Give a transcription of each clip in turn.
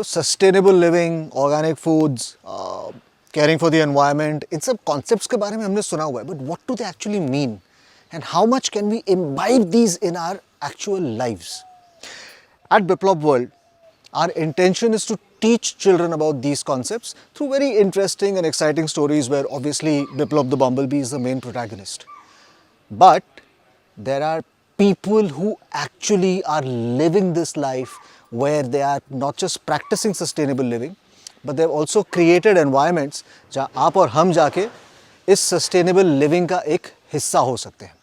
Sustainable living, organic foods, caring for the environment, इन सब concepts के बारे में हमने सुना हुआ है, but what do they actually mean? And how much can we imbibe these in our actual lives? At Biplop World, our intention is to teach children about these concepts through very interesting and exciting stories where obviously Biplop the Bumblebee is the main protagonist. But there are people who actually are living this life where they are not just practicing sustainable living, but they've also created environments जहाँ आप और हम जाके इस sustainable living का एक हिस्सा हो सकते हैं.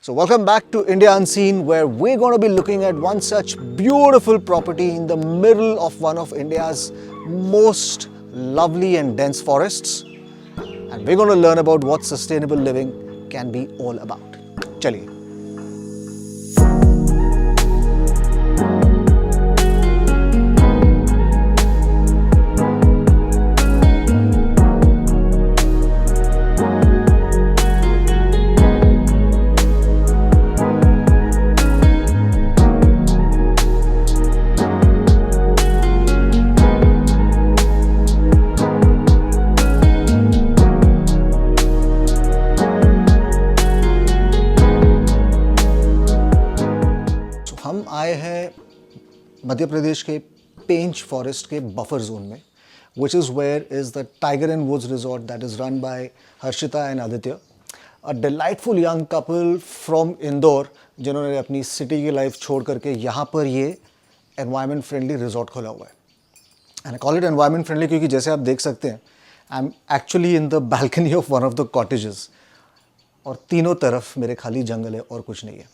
So welcome back to India Unseen, where we're going to be looking at one such beautiful property in the middle of one of India's most lovely and dense forests. And we're going to learn about what sustainable living can be all about. चलिए. हम आए हैं मध्य प्रदेश के पेंच forest के buffer zone में, which is where is the Tiger and Woods resort that is run by Harshita and Aditya, a delightful young couple from Indore जिन्होंने अपनी city की लाइफ छोड़ करके यहाँ पर ये environment friendly resort खोला हुआ है. And I call it environment friendly क्योंकि जैसे आप देख सकते हैं, I'm actually in the balcony of one of the cottages और तीनों तरफ मेरे खाली जंगल है और कुछ नहीं है.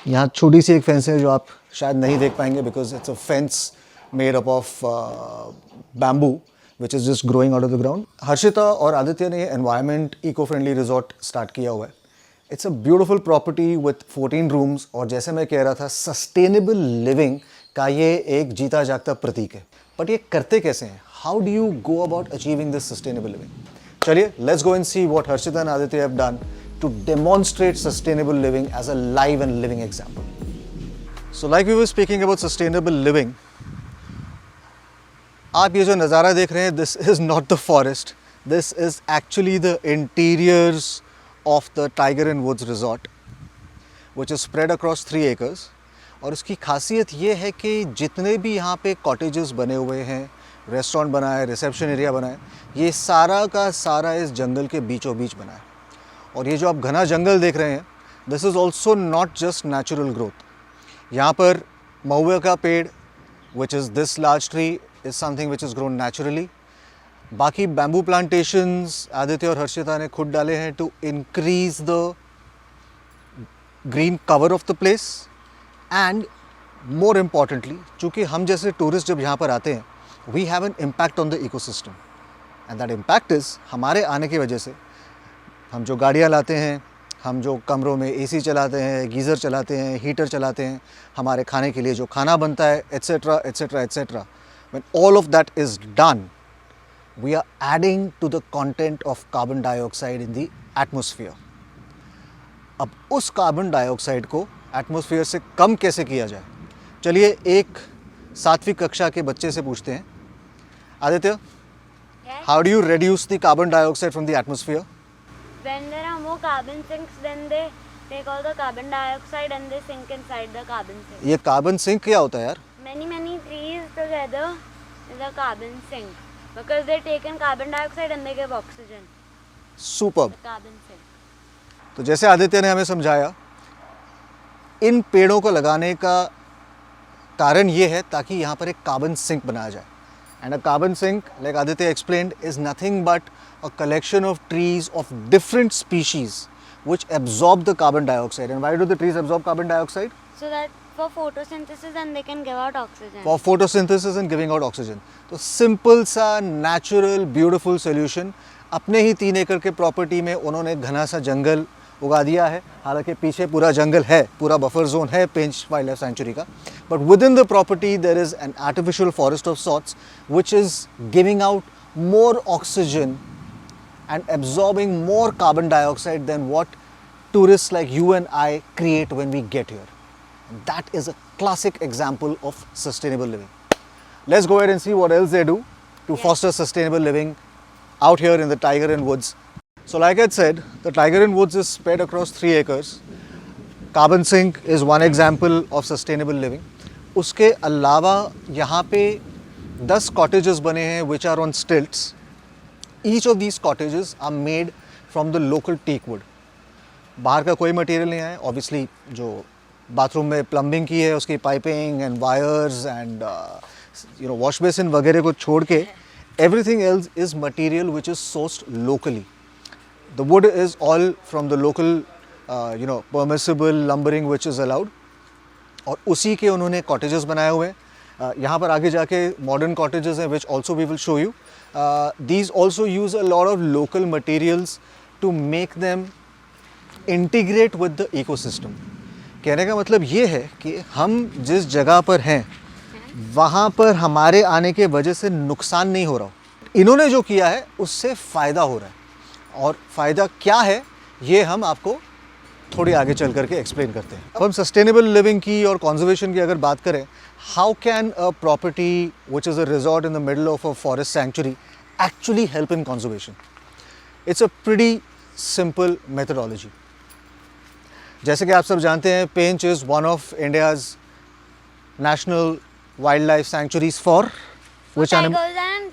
यहाँ छोटी सी एक फेंस है जो आप शायद नहीं देख पाएंगे because it's a fence made up of bamboo which is just growing out of the ground. Harshita और आदित्य ने environment eco friendly resort start किया हुआ है. It's a beautiful property with 14 rooms और जैसे मैं कह रहा था सस्टेनेबल लिविंग का ये एक जीता जागता प्रतीक है. बट ये करते कैसे हैं? How do you go about achieving this sustainable living? चलिए, let's go and see what Harshita and Aditya have done to demonstrate sustainable living as a live and living example. So like we were speaking about sustainable living, आप ये जो नज़ारा देख रहे हैं, this is not the forest. This is actually the interiors of the Tiger and Woods resort, which is spread across 3 acres. और इसकी खासियत ये है कि जितने भी यहाँ पे cottages बने हुए हैं, रेस्टोरेंट बना है, रिसेप्शन एरिया बना है, ये सारा का सारा इस जंगल के बीचों बीच बना है. और ये जो आप घना जंगल देख रहे हैं, this is also not just natural growth. यहाँ पर महुए का पेड़ which is this large tree is something which is grown naturally. बाकी बैम्बू प्लांटेशंस आदित्य और हर्षिता ने खुद डाले हैं to increase the green cover of the place. And more importantly, चूँकि हम जैसे टूरिस्ट जब यहाँ पर आते हैं, we have an impact on the ecosystem. And that impact is हमारे आने की वजह से हम जो गाड़ियाँ लाते हैं, हम जो कमरों में एसी चलाते हैं, गीज़र चलाते हैं, हीटर चलाते हैं, हमारे खाने के लिए जो खाना बनता है, etcetera etcetera etcetera, when all of that is done, we are adding to the content of carbon dioxide in the atmosphere. अब उस कार्बन डाइऑक्साइड को एटमॉस्फेयर से कम कैसे किया जाए? चलिए एक 7वीं कक्षा के बच्चे से पूछते हैं. Aditya, how do you reduce the carbon dioxide from the atmosphere? When there are more carbon sinks, then they take all the carbon dioxide and they sink inside the carbon sink. ये कार्बन सिंक क्या होता है यार? Many trees together is a carbon sink because they take in carbon dioxide and they give oxygen. Superb. Carbon sink. तो जैसे आदित्य ने हमें समझाया, इन पेड़ों को लगाने का कारण ये है ताकि यहाँ पर एक कार्बन सिंक बनाया जाए. And a carbon sink, like Aditya explained, is nothing but a collection of trees of different species which absorb the carbon dioxide. And why do the trees absorb carbon dioxide? So that for photosynthesis and they can give out oxygen. For photosynthesis and giving out oxygen. तो simple सा natural beautiful solution. अपने ही 3 एकड़ के property में उन्होंने घना सा जंगल उगा दिया है. हालांकि पीछे पूरा जंगल है, पूरा बफर जोन है पेंच वाइल्ड लाइफ सेंचुरी का. But within the property there is an artificial forest of sorts which is giving out more oxygen and absorbing more carbon dioxide than what tourists like you and I create when we get here. And that is a classic example of sustainable living. let's go ahead and see what else they do to foster sustainable living out here in the Tiger and Woods. So like I said, the Tiger and Woods is spread across 3 acres. Carbon sink is one example of sustainable living. उसके अलावा यहाँ पे 10 cottages बने हैं which are on stilts. Each of these cottages are made from the local teak wood. बाहर का कोई material नहीं है. Obviously जो बाथरूम में प्लम्बिंग की है उसकी piping and wires and wash basin वगैरह को छोड़ के everything else is material which is sourced locally. The wood is all from the local permissible lumbering which is allowed. और उसी के उन्होंने cottages बनाए हुए हैं. यहाँ पर आगे जाके modern cottages हैं which also we will show you. These also use a lot of local materials to make them integrate with the ecosystem. कहने का मतलब ये है कि हम जिस जगह पर हैं वहाँ पर हमारे आने के वजह से नुकसान नहीं हो रहा. इन्होंने जो किया है उससे फ़ायदा हो रहा है. और फ़ायदा क्या है ये हम आपको थोड़ी आगे चल करके एक्सप्लेन करते हैं. अब हम सस्टेनेबल लिविंग की और कंजर्वेशन की अगर बात करें, how can a property which is a resort in the middle of a forest sanctuary actually help in conservation? It's a pretty simple methodology. जैसे कि आप सब जानते हैं, Pench is one of India's national wildlife sanctuaries for which animal? Tigers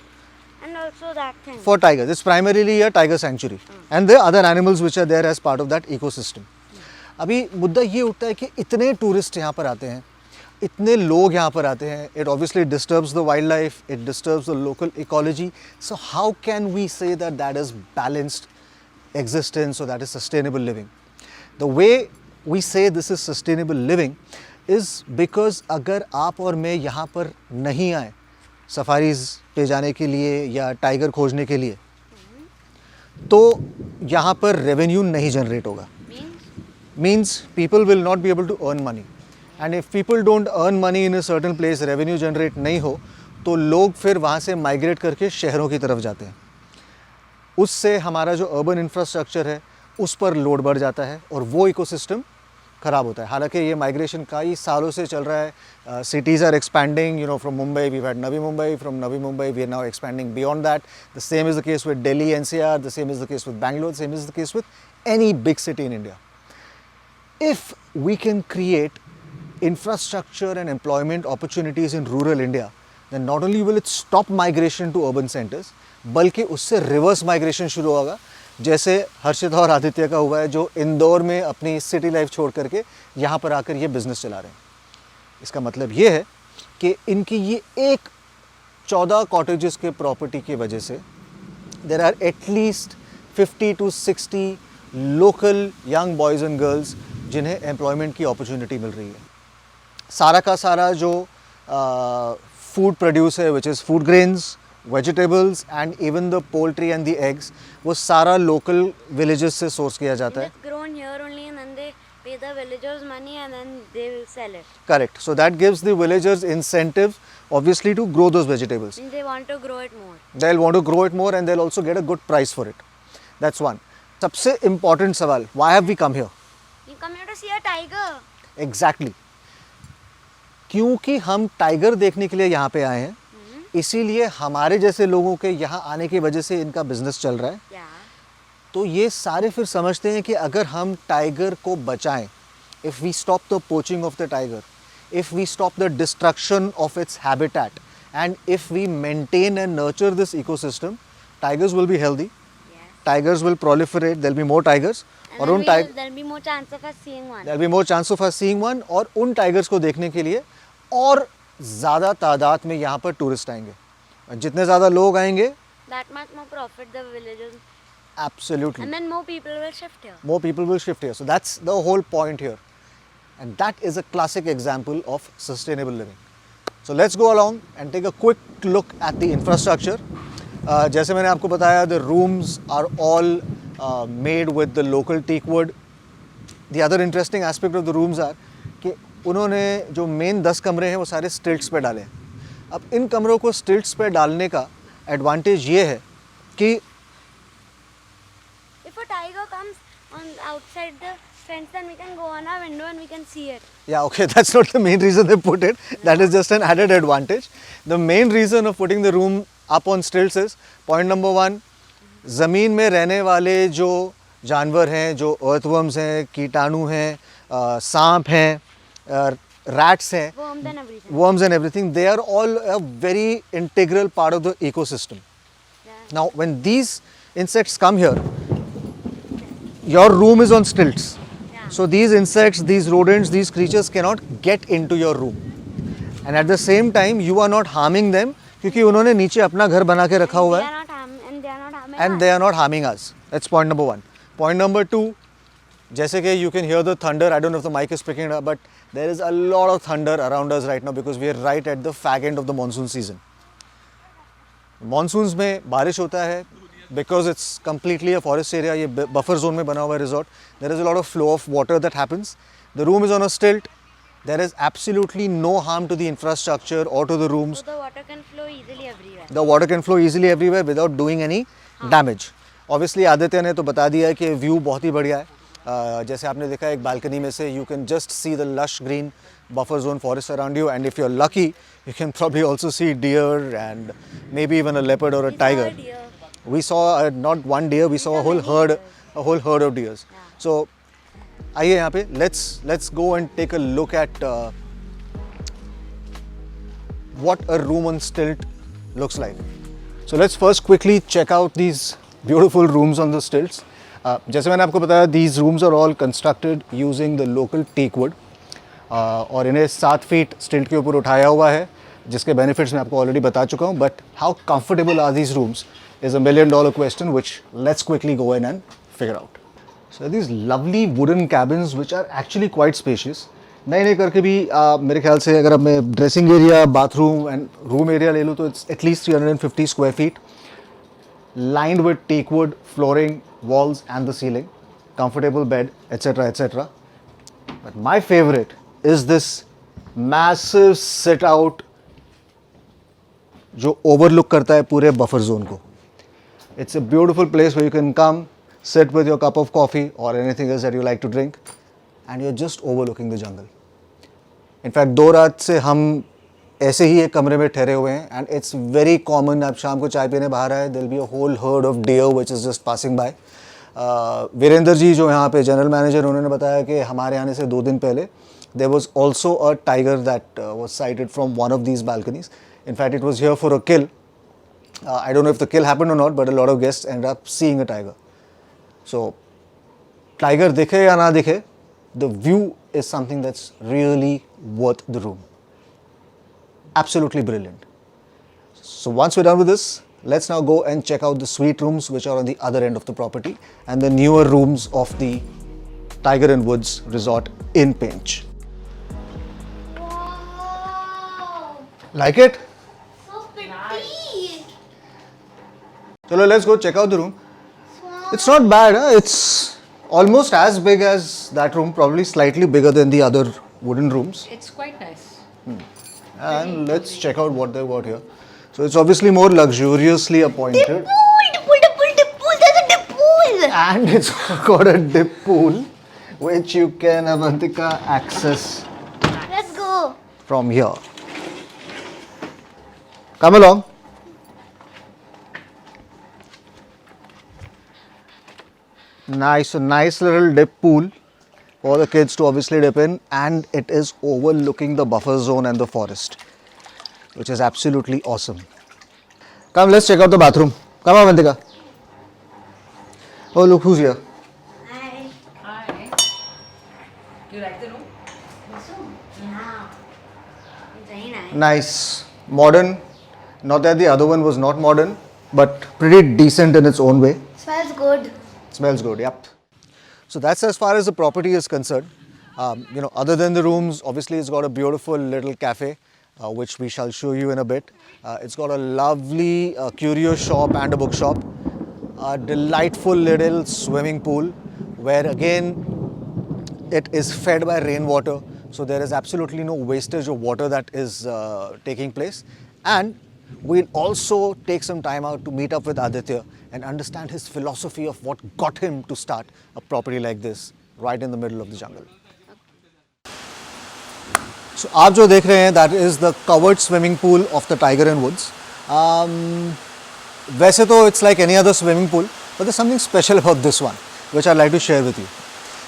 and also that thing. For tigers. It's primarily a tiger sanctuary. And there are other animals which are there as part of that ecosystem. अभी मुद्दा ये उठता है कि इतने tourist यहाँ पर आते हैं, इतने लोग यहाँ पर आते हैं. It obviously disturbs the wildlife, it disturbs the local ecology. So how can we say that that is balanced existence or that is sustainable living? The way we say this is sustainable living is because अगर आप और मैं यहाँ पर नहीं आए सफारीज़ पे जाने के लिए या टाइगर खोजने के लिए, तो यहाँ पर रेवेन्यू नहीं जनरेट होगा. Means people will not be able to earn money. And if people don't earn money in a certain place, revenue generate नहीं हो, तो लोग फिर वहाँ से माइग्रेट करके शहरों की तरफ जाते हैं. उससे हमारा जो अर्बन इंफ्रास्ट्रक्चर है उस पर लोड बढ़ जाता है और वो इकोसिस्टम ख़राब होता है. हालांकि ये माइग्रेशन कई सालों से चल रहा है. Cities are expanding, from Mumbai we had Navi Mumbai, from Navi Mumbai we are now expanding beyond that. The same is the case with Delhi NCR, the same is the case with Bangalore, same is the case with any big city in India. If we can create infrastructure and employment opportunities in rural India, then not only will it stop migration to urban centers, बल्कि उससे reverse migration शुरू होगा, जैसे हर्षित और आदित्य का हुआ है, जो इंदौर में अपनी सिटी लाइफ छोड़ करके यहाँ पर आकर ये बिज़नेस चला रहे हैं. इसका मतलब ये है कि इनकी ये एक 14 कॉटेजेस के प्रॉपर्टी की वजह से there are at least 50 to 60 local young boys and girls जिन्हें एम्प्लॉयमेंट की अपॉर्चुनिटी मिल रही है. सारा का सारा जो फूड प्रोड्यूस है, which is food grains, vegetables and even the poultry and the eggs, वो सारा लोकल विलेजेस से सोर्स किया जाता है. It's grown here only and then they pay the villagers money and then they will sell it. Correct. So that gives the villagers incentive obviously to grow those vegetables. And they want to grow it more. They'll want to grow it more and they'll also get a good price for it. That's one. सबसे important सवाल, why have we come here? You come here to see a tiger. Exactly. क्योंकि हम tiger देखने के लिए यहाँ पे आए हैं, इसीलिए हमारे जैसे लोगों के यहाँ आने की वजह से इनका बिजनेस चल रहा है. Yeah. तो ये सारे फिर समझते हैं कि अगर हम टाइगर को बचाएं, if we stop the poaching of the tiger, if we stop the destruction of its habitat, and if we maintain and nurture this ecosystem, tigers will be healthy, Yes. tigers will proliferate, there'll be more tigers, And और then उन tiger there'll be more chance of us seeing one. there'll be more chance of us seeing one, और उन tigers को देखने के लिए और ज़्यादा तादाद में यहाँ पर टूरिस्ट आएंगे. और जितने ज़्यादा लोग आएंगे, That much more profit the villagers. absolutely And then more people will shift here. more people will shift here. So that's the whole point here, and that is a classic example of sustainable living. So let's go along and take a quick look at the infrastructure. जैसे मैंने आपको बताया, the rooms are all made with the local teak wood. The other interesting aspect of the rooms are कि उन्होंने जो main 10 कमरे हैं वो सारे स्टिल्ट्स पे डाले हैं. अब इन कमरों को स्टिल्ट्स पे डालने का एडवांटेज ये है कि If a tiger comes on outside the fence, then we can go on our window and we can see it. Yeah, okay, that's not the main reason they put it. That is just an added advantage. The main reason of putting the room up on stilts is, point number one, ज़मीन में रहने वाले जो जानवर हैं, जो earthworms हैं, कीटाणु हैं, सांप हैं, rats हैं, Worms and everything. worms and everything, they are all a very integral part of the ecosystem. Yeah. Now, when these insects come here, your room is on stilts. Yeah. So these insects, these rodents, these creatures cannot get into your room. And at the same time, you are not harming them क्योंकि उन्होंने नीचे अपना घर बना के रखा हुआ They है. are not and they are not harming And us. they are not harming us. That's point number one. Point number two, जैसे कि you can hear the thunder. I don't know if the mic is picking it up, but there is a lot of thunder around us right now because we are right at the fag end of the monsoon season. Monsoons में बारिश होता है because it's completely a forest area. ये buffer zone में बना हुआ है resort. There is a lot of flow of water that happens. The room is on a stilt. There is absolutely no harm to the infrastructure or to the rooms. So the water can flow easily everywhere. The water can flow easily everywhere without doing any damage. Obviously Aditya ने तो बता दिया है कि view बहुत ही बढ़िया है. जैसे आपने देखा एक बालकनी में से you can just see the lush green buffer zone forest around you, and if you're lucky you can probably also see deer and maybe even a leopard or a We saw tiger. a deer. We saw not one deer, we saw a whole herd of deers. So आइए यहाँ पे let's go and take a look at what a room on stilt looks like. So let's first quickly check out these beautiful rooms on the stilts. जैसे मैंने आपको बताया, these rooms are all constructed using the local teak wood. और इन्हें 7 feet स्टिल्ट के ऊपर उठाया हुआ है, जिसके बेनिफिट्स मैं आपको ऑलरेडी बता चुका हूँ. But how comfortable are these rooms is $1 million question which let's quickly go in and figure out. So these lovely wooden cabins which are actually quite spacious. नए करके भी मेरे ख्याल से अगर अब मैं dressing area, bathroom and room area ले लूँ तो it's at least 350 square feet, lined with teak wood flooring, walls and the ceiling, comfortable bed, etc, etc. But my favorite is this massive sit out जो overlook करता है पूरे buffer zone को. It's a beautiful place where you can come, sit with your cup of coffee or anything else that you like to drink, and you're just overlooking the jungle. In fact, 2 रात से हम ऐसे ही एक कमरे में ठहरे हुए हैं, एंड इट्स वेरी कॉमन. आप शाम को चाय पीने बाहर आए, there be a whole herd of deer which is just passing by. Virendra ji जो यहाँ पे जनरल मैनेजर, उन्होंने बताया कि हमारे आने से 2 दिन पहले there was also a tiger that was sighted from one of these balconies. In fact, it was here for a kill. I don't know if the kill happened or not, but a lot of guests ended up seeing a tiger. So, tiger दिखे या ना दिखे, the view is something that's really worth the room. Absolutely brilliant. So once we're done with this, let's now go and check out the suite rooms which are on the other end of the property and the newer rooms of the Tiger and Woods Resort in Pench. Wow, Like it? so pretty. Chalo, let's go check out the room. It's not bad, huh? It's almost as big as that room, probably slightly bigger than the other wooden rooms. It's quite nice. And let's check out what they've got here. So it's obviously more luxuriously appointed. Dip pool, there's a dip pool. And it's got a dip pool which you can, Avantika, access Let's go. from here. Come along. Nice, a nice little dip pool for the kids to obviously dip in, and it is overlooking the buffer zone and the forest, which is absolutely awesome. Come, let's check out the bathroom. Come on, Avantika. Oh, look who's here. Hi. Hi. You like the room? Yeah. It's very nice. Nice, modern. Not that the other one was not modern, but pretty decent in its own way. Smells good. Smells good, yep. So that's as far as the property is concerned. Other than the rooms, obviously it's got a beautiful little cafe, which we shall show you in a bit. It's got a lovely curio shop and a bookshop. A delightful little swimming pool, where again it is fed by rainwater. So there is absolutely no wastage of water that is taking place. And we'll also take some time out to meet up with Aditya and understand his philosophy of what got him to start a property like this right in the middle of the jungle. So आप जो देख रहे हैं that is the covered swimming pool of the Tiger and Woods. वैसे तो it's like any other swimming pool, but there's something special about this one which I'd like to share with you.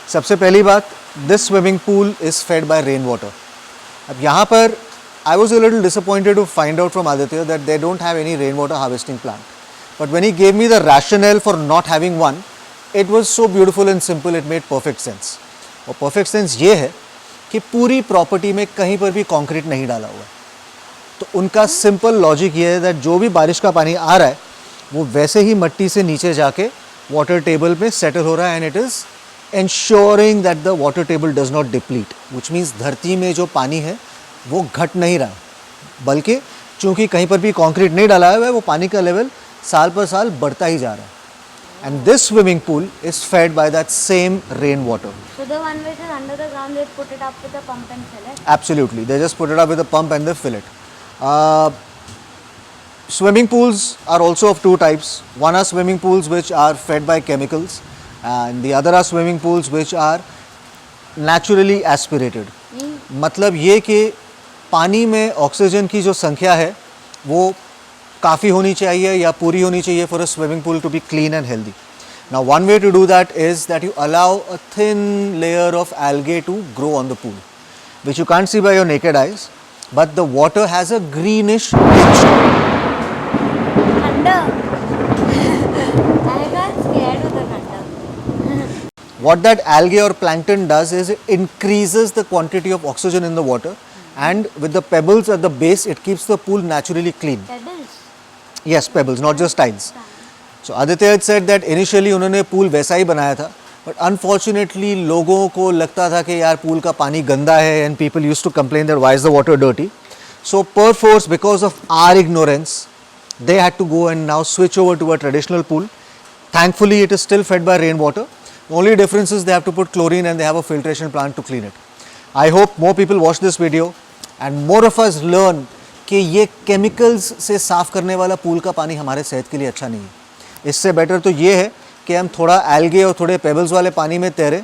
सबसे पहली बात, this swimming pool is fed by rainwater. अब यहाँ पर I was a little disappointed to find out from Aditya that they don't have any rainwater harvesting plant. But when he gave me the rationale for not having one, it was so beautiful and simple, it made perfect sense. और perfect sense ये है कि पूरी property में कहीं पर भी concrete नहीं डाला हुआ है. तो उनका सिंपल लॉजिक ये है कि जो भी बारिश का पानी आ रहा है वो वैसे ही मिट्टी से नीचे जाके वाटर टेबल पे सेटल हो रहा है, and it is ensuring that the water table does not deplete, which means धरती में जो पानी है वो घट नहीं रहा है, बल्कि चूंकि कहीं पर भी कंक्रीट नहीं डाला है वो पानी का लेवल साल पर साल बढ़ता ही जा रहा है. And this swimming pool is fed by that same rainwater. So the one which is under the ground, they put it up with a pump and fill it? Absolutely, they just put it up with a pump and they fill it. Swimming pools are also of two types. One are swimming pools which are fed by chemicals, and the other are swimming pools which are naturally aspirated. मतलब ये कि पानी में oxygen की जो संख्या है वो काफ़ी होनी चाहिए या पूरी होनी चाहिए for a swimming pool to be clean and healthy. Now one way to do that is that you allow a thin layer of algae to grow on the pool, which you can't see by your naked eyes, but the water has a greenish texture. Thunder. I got scared with the thunder. What that algae or plankton does is it increases the quantity of oxygen in the water, and with the pebbles at the base it keeps the pool naturally clean. Pebbles. Yes, pebbles, not just tiles. So Aditya had said that initially उन्होंने pool वैसा ही बनाया था, but unfortunately लोगों को लगता था कि यार pool का पानी गंदा है, and people used to complain that why is the water dirty. So perforce, because of our ignorance, they had to go and now switch over to a traditional pool. Thankfully it is still fed by rainwater. The only difference is they have to put chlorine and they have a filtration plant to clean it. I hope more people watch this video and more of us learn कि ये chemicals से साफ़ करने वाला pool का पानी हमारे सेहत के लिए अच्छा नहीं है. इससे बेटर तो ये है कि हम थोड़ा एल्गे और थोड़े पेबल्स वाले पानी में तैरें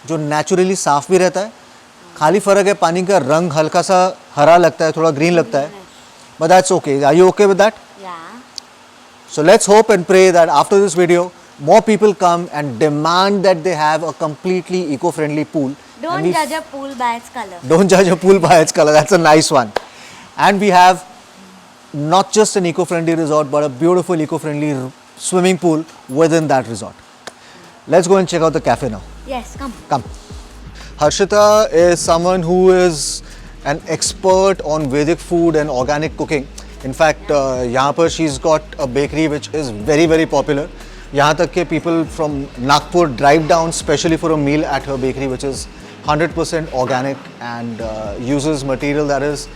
जो नेचुरली साफ़ भी रहता है. खाली फ़र्क है पानी का रंग हल्का सा हरा लगता है, थोड़ा ग्रीन लगता है, but that's okay. Are you okay with that? Yeah. So let's hope and pray that after this video more people come and demand that they have a completely eco-friendly pool. Don't judge a pool by its color. Don't judge a pool by its color. That's a nice one. And we have not just an eco-friendly resort, but a beautiful eco-friendly swimming pool within that resort. Let's go and check out the cafe now. Yes, come. Come. Harshita is someone who is an expert on Vedic food and organic cooking. In fact, यहाँ पर she's got a bakery which is very, very popular. यहाँ तक के people from Nagpur drive down specially for a meal at her bakery, which is 100% organic and uses material that is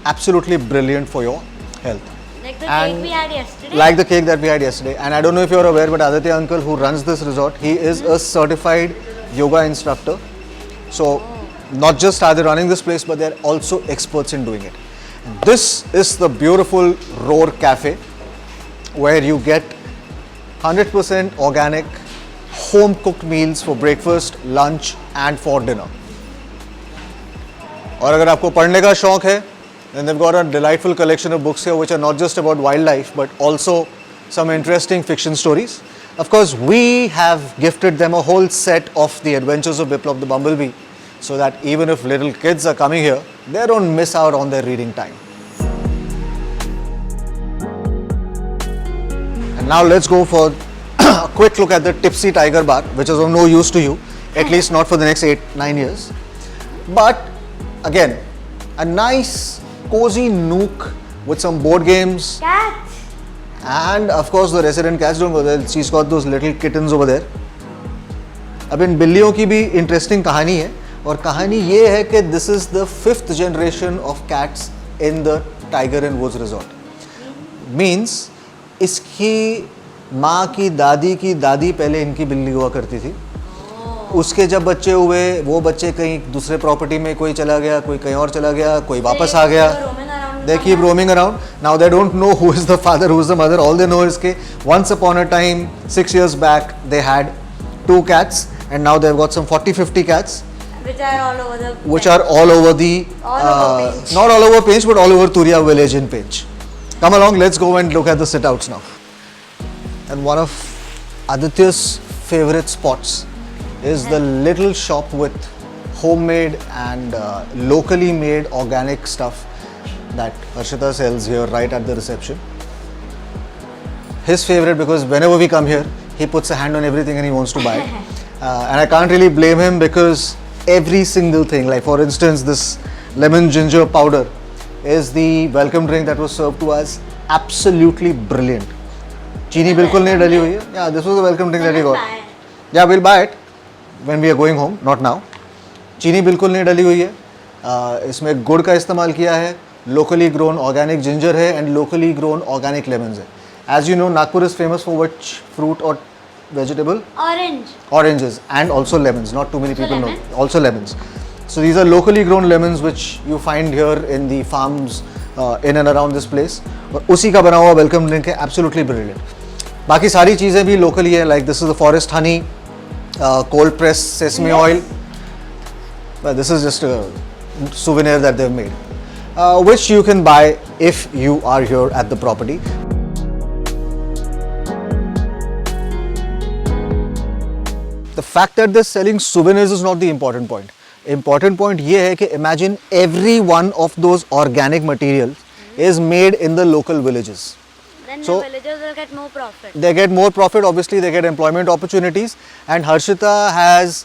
absolutely brilliant for your health. Like the And cake we had yesterday. Like the cake that we had yesterday. And I don't know if you're aware, but Aditya uncle who runs this resort, he is a certified yoga instructor. So not just are they running this place, but they're also experts in doing it. And this is the beautiful Roar Cafe, where you get 100% organic home cooked meals for breakfast, lunch and for dinner. और अगर आपको पढ़ने का शौक है, then they've got a delightful collection of books here which are not just about wildlife but also some interesting fiction stories. Of course, we have gifted them a whole set of The Adventures of Biplop the Bumblebee, so that even if little kids are coming here, they don't miss out on their reading time. And now let's go for a quick look at the Tipsy Tiger Bar, which is of no use to you, at least not for the next 8-9 years. But again, a nice cozy nook with some board games. Cat. And of course the resident cats, don't go there, she's got those little kittens over there. अब इन बिल्लियों की भी interesting कहानी है, और कहानी ये है कि this is the 5th generation of cats in the Tiger and Woods resort. Means इसकी माँ की दादी पहले इनकी बिल्ली हुआ करती थी. उसके जब बच्चे हुए, वो बच्चे कहीं दूसरे प्रॉपर्टी में कोई चला गया, कोई कहीं और चला गया, कोई वापस आ गया. They keep roaming around. Now they don't know who is the father, who is the mother. All they know is that once upon a time, 6 years back, they had 2 cats, and now they've got some 40-50 cats Which are all over the. which are all over the All over Pench. not all over Pench, but all over Turia village in Pench. Come along, let's go and look at the sit outs now. And one of Aditya's favorite spots is the little shop with homemade and locally made organic stuff that Harshita sells here right at the reception. His favorite because whenever we come here, he puts a hand on everything and he wants to buy it. And I can't really blame him because every single thing, like for instance, this lemon ginger powder is the welcome drink that was served to us. Absolutely brilliant. Chini bilkul nahi dali hui hai. Yeah, this was the welcome drink that we got. Yeah, we'll buy it when we are going home, not now. चीनी बिल्कुल नहीं डली हुई है. इसमें गुड़ का इस्तेमाल किया है, locally grown organic ginger है and locally grown organic lemons है. As you know, Nagpur is famous for which fruit or vegetable? Orange. Oranges and also lemons. Not too many people know. lemons? Also lemons. So these are locally grown lemons which you find here in the farms in and around this place. और उसी का बना हुआ welcome drink है, absolutely brilliant. बाकी सारी चीज़ें भी locally है, like this is the forest honey, cold pressed sesame oil. But this is just a souvenir that they've made, which you can buy if you are here at the property. The fact that they're selling souvenirs is not the important point. Important point ये है कि imagine every one of those organic materials is made in the local villages. Then So- the villagers will get more profit. They get more profit, obviously they get employment opportunities, and Harshita has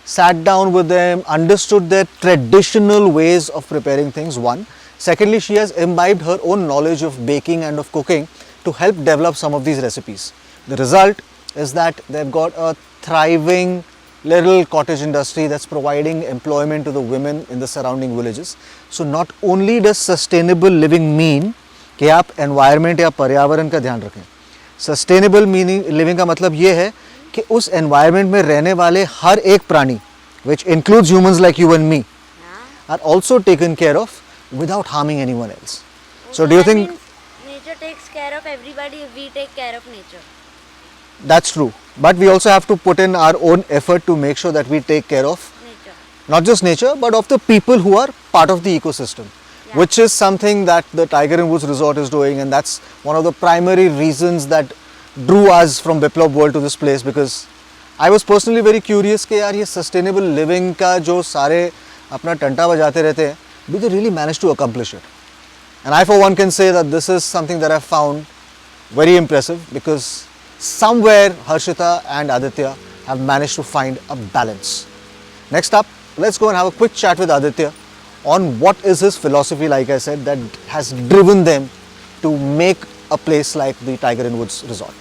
sat down with them, understood their traditional ways of preparing things, one. Secondly, she has imbibed her own knowledge of baking and of cooking to help develop some of these recipes. The result is that they've got a thriving little cottage industry that's providing employment to the women in the surrounding villages. So not only does sustainable living mean कि आप environment या पर्यावरण का ध्यान रखें. Sustainable meaning living का मतलब ये है कि उस environment में रहने वाले हर एक प्राणी, which includes humans like you and me, are also taken care of without harming anyone else. So do you that think means nature takes care of everybody if we take care of nature? that's true? But we also have to put in our own effort to make sure that we take care of Nature. not just nature but of the people who are part of the ecosystem, which is something that the Tiger and Woods Resort is doing, and that's one of the primary reasons that drew us from Biplop World to this place, because I was personally very curious कि यार ये sustainable living का जो सारे अपना टंटा बजाते रहते हैं, do they really manage to accomplish it? And I for one can say that this is something that I found very impressive, because somewhere Harshita and Aditya have managed to find a balance. Next up, let's go and have a quick chat with Aditya on what is his philosophy, like I said, that has driven them to make a place like the Tiger and Woods Resort.